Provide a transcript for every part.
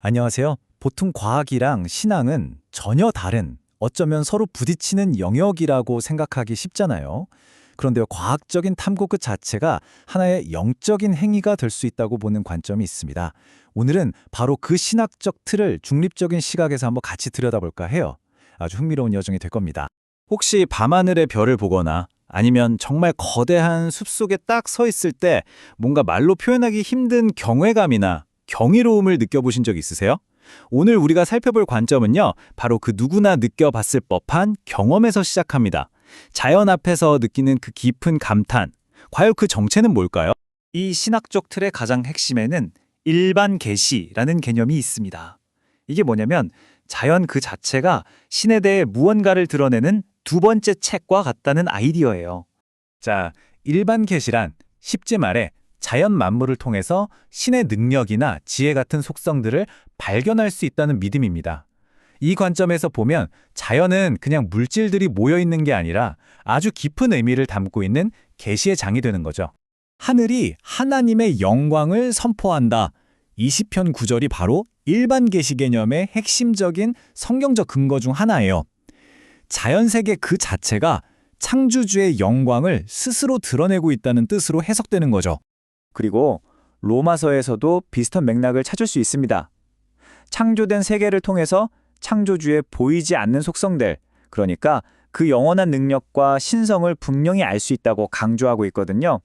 안녕하세요. 보통 과학이랑 신앙은 전혀 다른, 어쩌면 서로 부딪히는 영역이라고 생각하기 쉽잖아요. 그런데 과학적인 탐구 그 자체가 하나의 영적인 행위가 될 수 있다고 보는 관점이 있습니다. 오늘은 바로 그 신학적 틀을 중립적인 시각에서 한번 같이 들여다볼까 해요. 아주 흥미로운 여정이 될 겁니다. 혹시 밤하늘의 별을 보거나 아니면 정말 거대한 숲속에 딱 서 있을 때 뭔가 말로 표현하기 힘든 경외감이나 경이로움을 느껴보신 적 있으세요? 오늘 우리가 살펴볼 관점은요, 바로 그 누구나 느껴봤을 법한 경험에서 시작합니다. 자연 앞에서 느끼는 그 깊은 감탄, 과연 그 정체는 뭘까요? 이 신학적 틀의 가장 핵심에는 일반 계시라는 개념이 있습니다. 이게 뭐냐면 자연 그 자체가 신에 대해 무언가를 드러내는 두 번째 책과 같다는 아이디어예요. 자, 일반 계시란 쉽게 말해 자연 만물을 통해서 신의 능력이나 지혜 같은 속성들을 발견할 수 있다는 믿음입니다. 이 관점에서 보면 자연은 그냥 물질들이 모여 있는 게 아니라 아주 깊은 의미를 담고 있는 계시의 장이 되는 거죠. 하늘이 하나님의 영광을 선포한다. 이 시편 구절이 바로 일반 계시 개념의 핵심적인 성경적 근거 중 하나예요. 자연 세계 그 자체가 창조주의 영광을 스스로 드러내고 있다는 뜻으로 해석되는 거죠. 그리고 로마서에서도 비슷한 맥락을 찾을 수 있습니다. 창조된 세계를 통해서 창조주의 보이지 않는 속성들, 그러니까 그 영원한 능력과 신성을 분명히 알 수 있다고 강조하고 있거든요.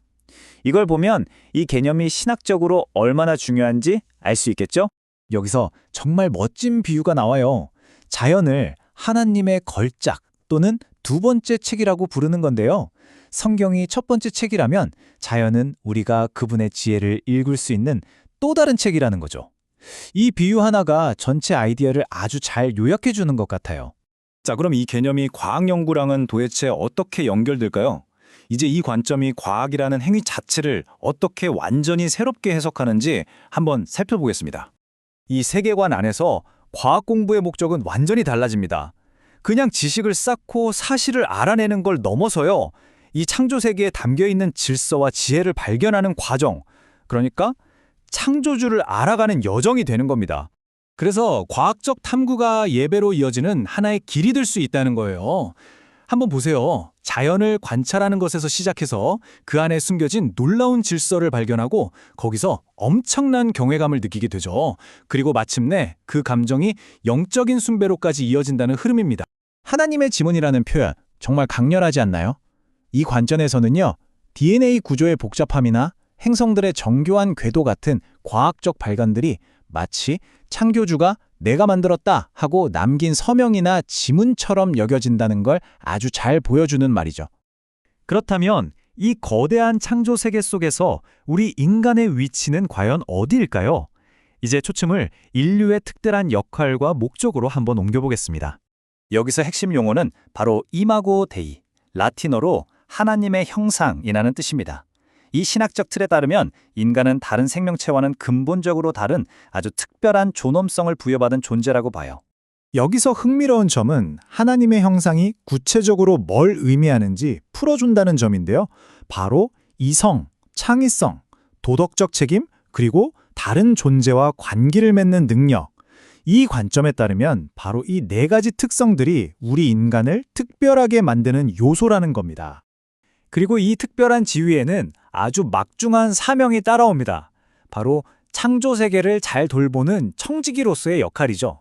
이걸 보면 이 개념이 신학적으로 얼마나 중요한지 알 수 있겠죠? 여기서 정말 멋진 비유가 나와요. 자연을 하나님의 걸작 또는 두 번째 책이라고 부르는 건데요. 성경이 첫 번째 책이라면 자연은 우리가 그분의 지혜를 읽을 수 있는 또 다른 책이라는 거죠. 이 비유 하나가 전체 아이디어를 아주 잘 요약해 주는 것 같아요. 자, 그럼 이 개념이 과학 연구랑은 도대체 어떻게 연결될까요? 이제 이 관점이 과학이라는 행위 자체를 어떻게 완전히 새롭게 해석하는지 한번 살펴보겠습니다. 이 세계관 안에서 과학 공부의 목적은 완전히 달라집니다. 그냥 지식을 쌓고 사실을 알아내는 걸 넘어서요. 이 창조 세계에 담겨있는 질서와 지혜를 발견하는 과정, 그러니까 창조주를 알아가는 여정이 되는 겁니다. 그래서 과학적 탐구가 예배로 이어지는 하나의 길이 될 수 있다는 거예요. 한번 보세요. 자연을 관찰하는 것에서 시작해서 그 안에 숨겨진 놀라운 질서를 발견하고 거기서 엄청난 경외감을 느끼게 되죠. 그리고 마침내 그 감정이 영적인 숭배로까지 이어진다는 흐름입니다. 하나님의 지문이라는 표현, 정말 강렬하지 않나요? 이 관점에서는요, DNA 구조의 복잡함이나 행성들의 정교한 궤도 같은 과학적 발견들이 마치 창조주가 내가 만들었다 하고 남긴 서명이나 지문처럼 여겨진다는 걸 아주 잘 보여주는 말이죠. 그렇다면 이 거대한 창조 세계 속에서 우리 인간의 위치는 과연 어디일까요? 이제 초점을 인류의 특별한 역할과 목적으로 한번 옮겨보겠습니다. 여기서 핵심 용어는 바로 이마고 데이, 라틴어로 하나님의 형상이라는 뜻입니다. 이 신학적 틀에 따르면 인간은 다른 생명체와는 근본적으로 다른 아주 특별한 존엄성을 부여받은 존재라고 봐요. 여기서 흥미로운 점은 하나님의 형상이 구체적으로 뭘 의미하는지 풀어준다는 점인데요. 바로 이성, 창의성, 도덕적 책임, 그리고 다른 존재와 관계를 맺는 능력. 이 관점에 따르면 바로 이 네 가지 특성들이 우리 인간을 특별하게 만드는 요소라는 겁니다. 그리고 이 특별한 지위에는 아주 막중한 사명이 따라옵니다. 바로 창조 세계를 잘 돌보는 청지기로서의 역할이죠.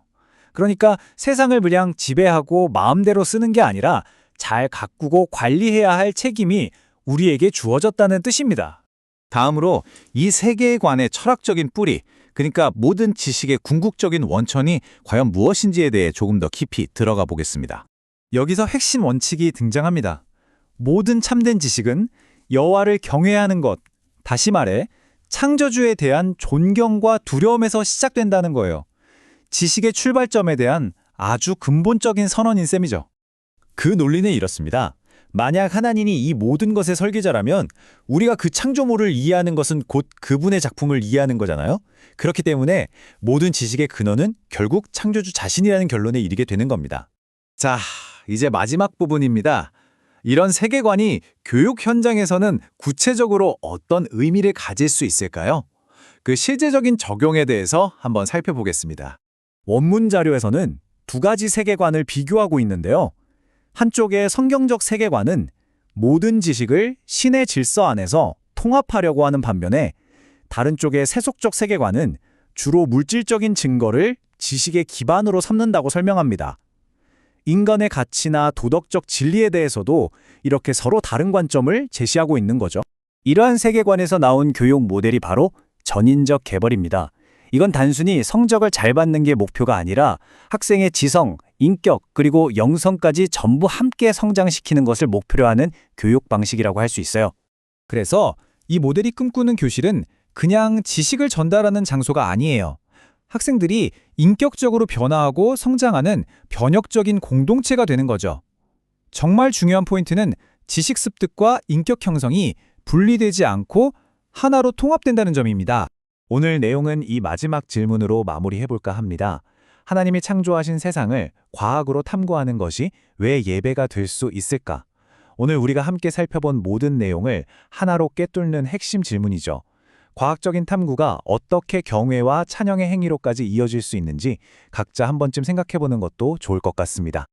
그러니까 세상을 그냥 지배하고 마음대로 쓰는 게 아니라 잘 가꾸고 관리해야 할 책임이 우리에게 주어졌다는 뜻입니다. 다음으로 이 세계관의 철학적인 뿌리, 그러니까 모든 지식의 궁극적인 원천이 과연 무엇인지에 대해 조금 더 깊이 들어가 보겠습니다. 여기서 핵심 원칙이 등장합니다. 모든 참된 지식은 여호와를 경외하는 것, 다시 말해 창조주에 대한 존경과 두려움에서 시작된다는 거예요. 지식의 출발점에 대한 아주 근본적인 선언인 셈이죠. 그 논리는 이렇습니다. 만약 하나님이 이 모든 것의 설계자라면 우리가 그 창조물을 이해하는 것은 곧 그분의 작품을 이해하는 거잖아요. 그렇기 때문에 모든 지식의 근원은 결국 창조주 자신이라는 결론에 이르게 되는 겁니다. 자, 이제 마지막 부분입니다. 이런 세계관이 교육 현장에서는 구체적으로 어떤 의미를 가질 수 있을까요? 그 실제적인 적용에 대해서 한번 살펴보겠습니다. 원문 자료에서는 두 가지 세계관을 비교하고 있는데요. 한쪽의 성경적 세계관은 모든 지식을 신의 질서 안에서 통합하려고 하는 반면에 다른 쪽의 세속적 세계관은 주로 물질적인 증거를 지식의 기반으로 삼는다고 설명합니다. 인간의 가치나 도덕적 진리에 대해서도 이렇게 서로 다른 관점을 제시하고 있는 거죠. 이러한 세계관에서 나온 교육 모델이 바로 전인적 계벌입니다. 이건 단순히 성적을 잘 받는 게 목표가 아니라 학생의 지성, 인격, 그리고 영성까지 전부 함께 성장시키는 것을 목표로 하는 교육 방식이라고 할 수 있어요. 그래서 이 모델이 꿈꾸는 교실은 그냥 지식을 전달하는 장소가 아니에요. 학생들이 인격적으로 변화하고 성장하는 변혁적인 공동체가 되는 거죠. 정말 중요한 포인트는 지식 습득과 인격 형성이 분리되지 않고 하나로 통합된다는 점입니다. 오늘 내용은 이 마지막 질문으로 마무리해볼까 합니다. 하나님이 창조하신 세상을 과학으로 탐구하는 것이 왜 예배가 될 수 있을까? 오늘 우리가 함께 살펴본 모든 내용을 하나로 꿰뚫는 핵심 질문이죠. 과학적인 탐구가 어떻게 경외와 찬양의 행위로까지 이어질 수 있는지 각자 한 번쯤 생각해보는 것도 좋을 것 같습니다.